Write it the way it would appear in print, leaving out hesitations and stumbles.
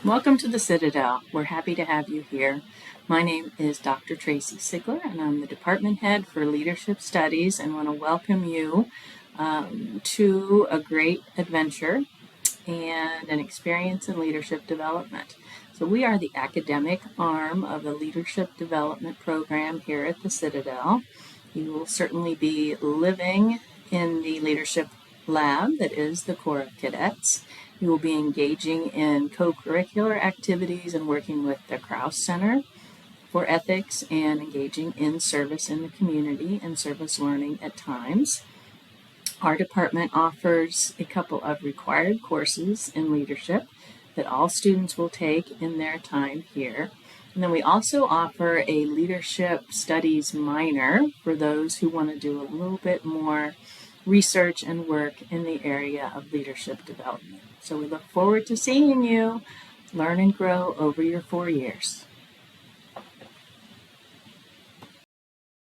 Welcome to the Citadel. We're happy to have you here. My name is Dr. Tracy Sigler, and I'm the Department Head for Leadership Studies, and want to welcome you to a great adventure and an experience in leadership development. So we are the academic arm of the Leadership Development Program here at the Citadel. You will certainly be living in the leadership lab that is the Corps of Cadets. You will be engaging in co-curricular activities and working with the Krause Center for Ethics and engaging in service in the community and service learning at times. Our department offers a couple of required courses in leadership that all students will take in their time here. And then we also offer a leadership studies minor for those who want to do a little bit more research and work in the area of leadership development. So we look forward to seeing you learn and grow over your 4 years.